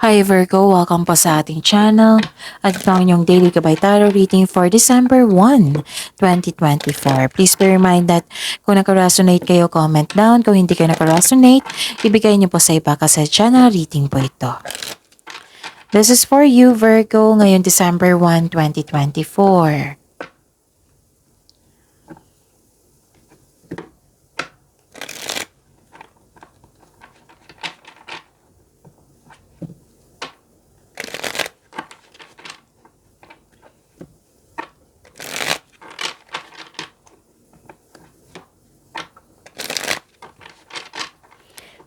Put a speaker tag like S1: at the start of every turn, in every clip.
S1: Hi Virgo, welcome po sa ating channel at ito ang inyong daily Gabay Tarot reading for December 1, 2024. Please be reminded that kung naka-resonate kayo, comment down. Kung hindi kayo naka-resonate, ibigay niyo po sa iba kasi channel reading po ito. This is for you Virgo ngayon December 1, 2024.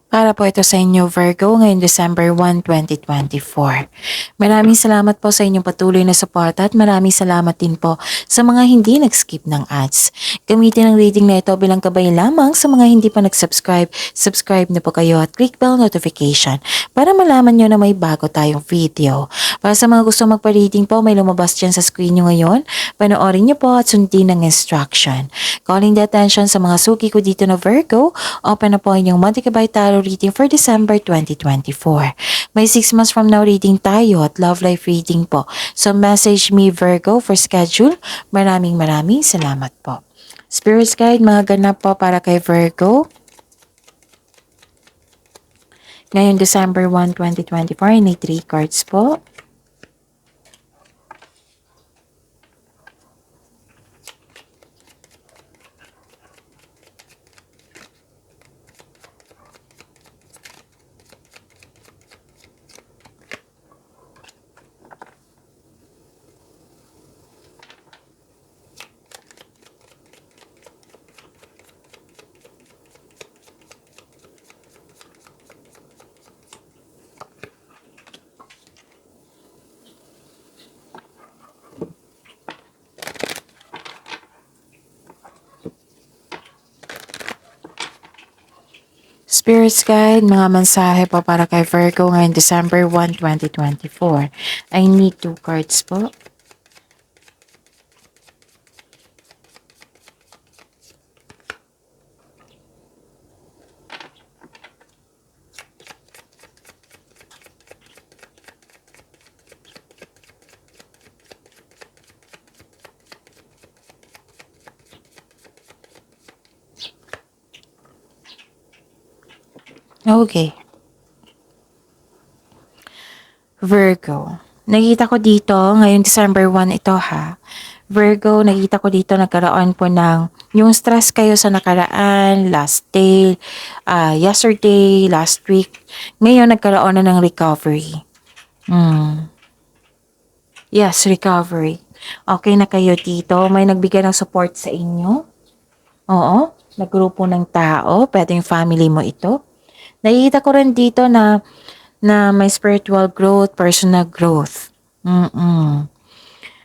S1: Para po ito sa inyo Virgo ngayong December 1, 2024. Maraming salamat po sa inyong patuloy na suporta at maraming salamat din po sa mga hindi nag-skip ng ads. Gamitin ang reading na ito bilang gabay lamang sa mga hindi pa nag-subscribe. Subscribe na po kayo at click bell notification para malaman nyo na may bago tayong video. Para sa mga gusto magpa-reading po, may lumabas dyan sa screen nyo ngayon. Panoorin nyo po at sundin ng instruction. Calling the attention sa mga suki ko dito na Virgo, open na po inyong Monthly Gabay Tarot reading for December 2024. May 6 months from now reading tayo at love life reading po. So message me Virgo for schedule. Maraming salamat po. Spirits guide, mga ganap po para kay Virgo. Ngayon December 1, 2024, may 3 cards po. Spirits guide, mga mensahe po para kay Virgo ngayon December 1, 2024. I need 2 cards po. Okay. Virgo. Nakita ko dito, ngayong December 1 ito ha. Virgo, nakita ko dito nagkaroon po ng yung stress kayo sa nakaraan, last day, yesterday, last week. Ngayon nagkaroon na ng recovery. Yes, recovery. Okay na kayo dito. May nagbigay ng support sa inyo. Oo, naggrupo ng tao. Pwedeng family mo ito. Nakikita ko rin dito na may spiritual growth, personal growth.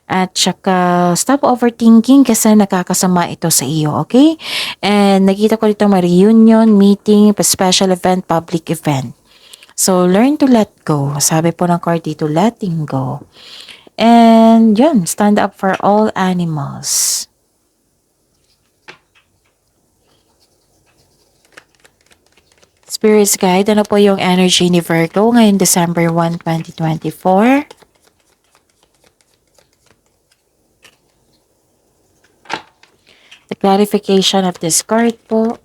S1: At saka, stop overthinking kasi nakakasama ito sa iyo, okay? And nakita ko dito may reunion, meeting, special event, public event. So, learn to let go. Sabi po ng card dito, letting go. And yun, stand up for all animals. Spirits guide, ano po yung energy ni Virgo ngayon December 1, 2024? The clarification of this card po.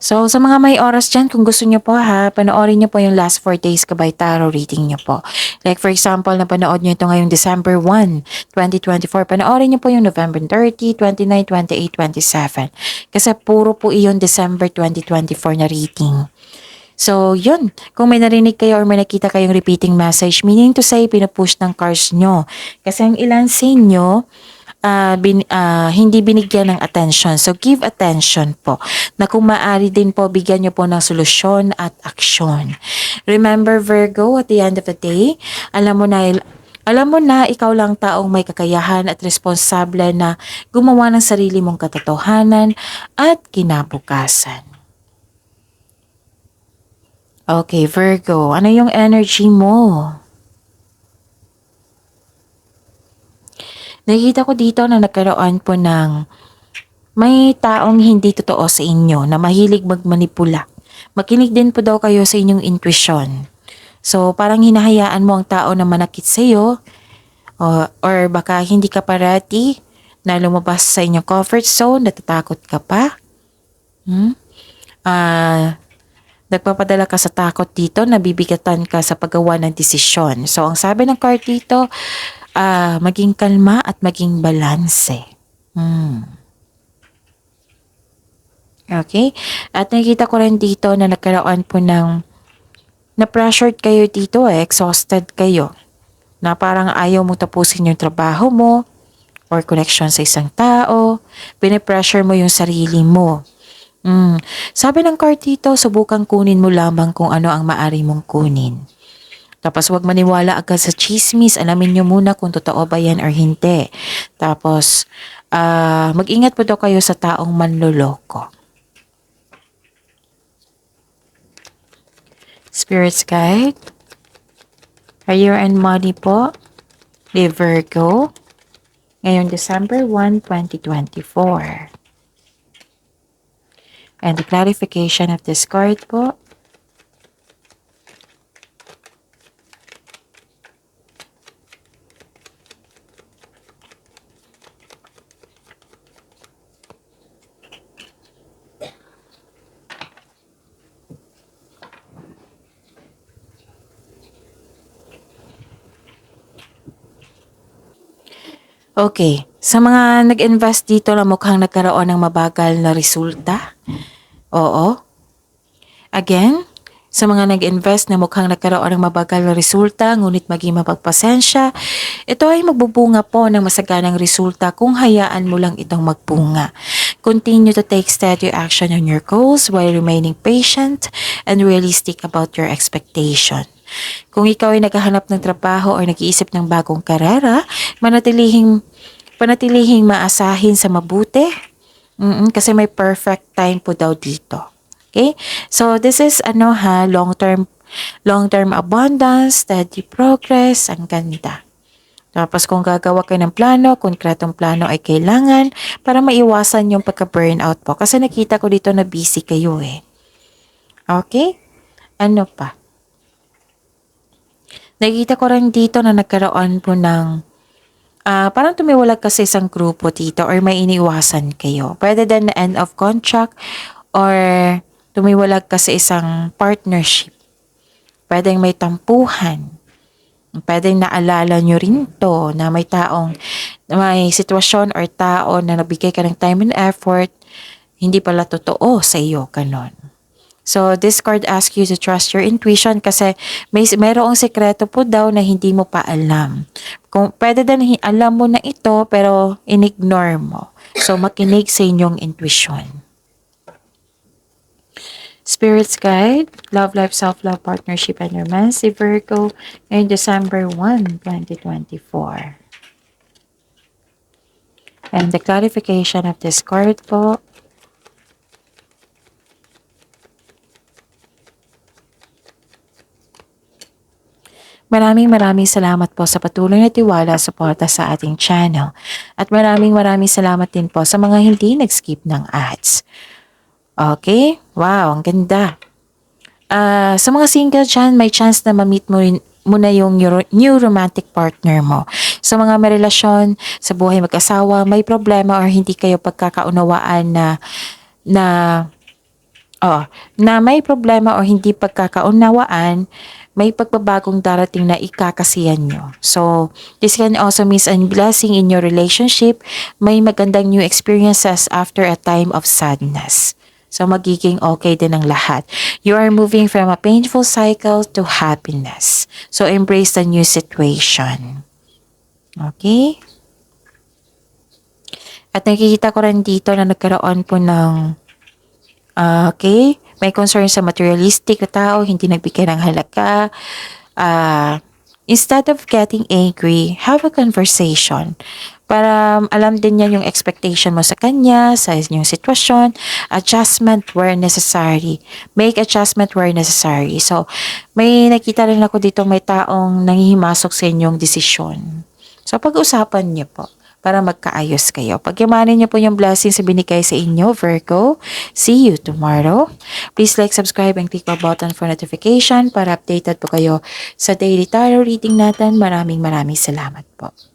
S1: So, sa mga may oras dyan, kung gusto nyo po ha, panoorin nyo po yung last 4 days Gabay Tarot reading nyo po. Like for example, napanood nyo ito ngayong December 1, 2024. Panoorin nyo po yung November 30, 29, 28, 27. Kasi puro po iyon December 2024 na reading. So, yun. Kung may narinig kayo or may nakita kayong repeating message, meaning to say, pinupush ng cards nyo. Kasi ang ilan sa inyo, hindi binigyan ng attention. So, give attention po. Na kung maaari din po, bigyan nyo po ng solusyon at aksyon. Remember Virgo, at the end of the day, alam mo na ikaw lang taong may kakayahan at responsable na gumawa ng sarili mong katotohanan at kinabukasan. Okay, Virgo, ano yung energy mo? Nakikita ko dito na nagkaroon po ng may taong hindi totoo sa inyo na mahilig magmanipula. Makinig din po daw kayo sa inyong intuition. So, parang hinahayaan mo ang tao na manakit sa iyo or baka hindi ka pa ready na lumabas sa inyong comfort zone, natatakot ka pa. Nagpapadala ka sa takot dito, nabibigatan ka sa paggawa ng desisyon. So, ang sabi ng card dito, maging kalma at maging balanse. Okay? At nakikita ko rin dito na nagkaroon po ng na-pressured kayo dito exhausted kayo. Na parang ayaw mo tapusin yung trabaho mo or connection sa isang tao. Pinipressure mo yung sarili mo. Sabi ng card dito, subukan kunin mo lamang kung ano ang maari mong kunin. Tapos huwag maniwala agad sa chismis. Alamin nyo muna kung totoo ba yan or hindi. Tapos mag-ingat po daw kayo sa taong manloloko. Spirit's Guide, Career and Money po, the Virgo, ngayong December 1, 2024. And the clarification of this card po, okay, sa mga nag-invest dito na mukhang nagkaroon ng mabagal na resulta, oo. Again, sa mga nag-invest na mukhang nagkaroon ng mabagal na resulta, ngunit maging mapagpasensya, ito ay magbubunga po ng masaganang resulta kung hayaan mo lang itong magbunga. Continue to take steady action on your goals while remaining patient and realistic about your expectation. Kung ikaw ay naghahanap ng trabaho o nag-iisip ng bagong karera, panatilihing maasahin sa mabuti. Kasi may perfect time po daw dito. Okay? So this is long-term abundance, steady progress, ang ganda. Tapos kung gagawa kayo ng plano, konkretong plano ay kailangan para maiwasan yung pagka-burnout po. Kasi nakita ko dito na busy kayo Okay? Ano pa? Nakita ko rin dito na nagkaroon po ng parang tumiwalag ka sa isang grupo dito or may iniwasan kayo. Pwede din na end of contract or tumiwalag ka sa isang partnership. Pwedeng may tampuhan. Pwedeng naalala nyo rin to na may sitwasyon or tao na nabigay ka ng time and effort, hindi pala totoo sa iyo, ganon. So, this card asks you to trust your intuition kasi mayroong sekreto po daw na hindi mo pa alam. Kung pwede din alam mo na ito pero inignore mo. So, makinig sa inyong intuition. Spirit's Guide, Love Life, Self-Love, Partnership, and Romance, Virgo, ngayong December 1, 2024. And the clarification of this card po, maraming salamat po sa patuloy na tiwala at suporta sa ating channel. At maraming salamat din po sa mga hindi nag-skip ng ads. Okay? Wow, ang ganda. Sa mga single dyan, may chance na ma-meet mo na yung new romantic partner mo. Sa mga may relasyon, sa buhay mag-asawa, may problema or hindi kayo pagkakaunawaan na may problema o hindi pagkakaunawaan, may pagbabagong darating na ikakasiyan nyo. So, this can also mean a blessing in your relationship. May magandang new experiences after a time of sadness. So, magiging okay din ang lahat. You are moving from a painful cycle to happiness. So, embrace the new situation. Okay? At nakikita ko rin dito na nagkaroon po ng okay, may concern sa materialistic na tao, hindi nagbigay ng halaga. Instead of getting angry, have a conversation. Para alam din niya yung expectation mo sa kanya, sa inyong sitwasyon, adjustment where necessary. Make adjustment where necessary. So, may nakita rin ako dito may taong nangihimasok sa inyong desisyon. So, pag-usapan niyo po. para magkaayos kayo. Pagyamanin niyo po yung blessings na binigay sa inyo, Virgo. See you tomorrow. Please like, subscribe, and click the button for notification para updated po kayo sa daily tarot reading natin. Maraming salamat po.